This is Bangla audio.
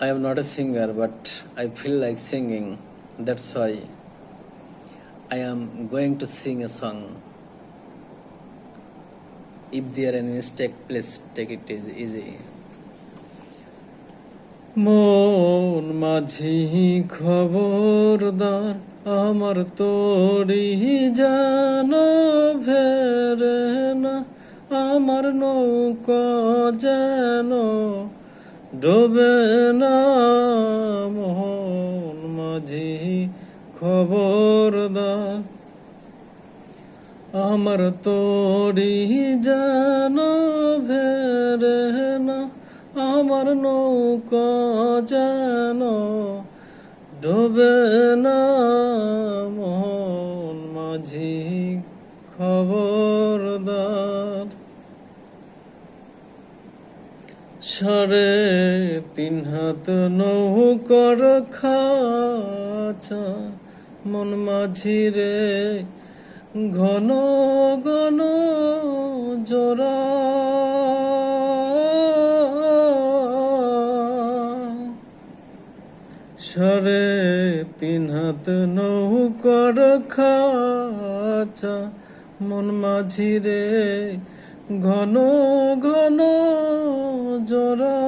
I am not a singer, but I feel like singing. That's why I am going to sing a song. If there any mistake, please take it easy. মন মাঝি খবরদার আমার তোরি জানো ভেরে না আমার নৌকা যেন ডোবে না মোহন মাঝি খবরদার আমার তোরি জানো ভেরে না আমার নৌকা যেন ডোবে না মোহন মাঝি খবরদার 3.5 হাত নৌকার খাঁচা মন মাঝি রে ঘন ঘন জোড়া 3.5 হাত নৌকার খাঁচা মন মাঝি রে ঘন ঘন জোড়া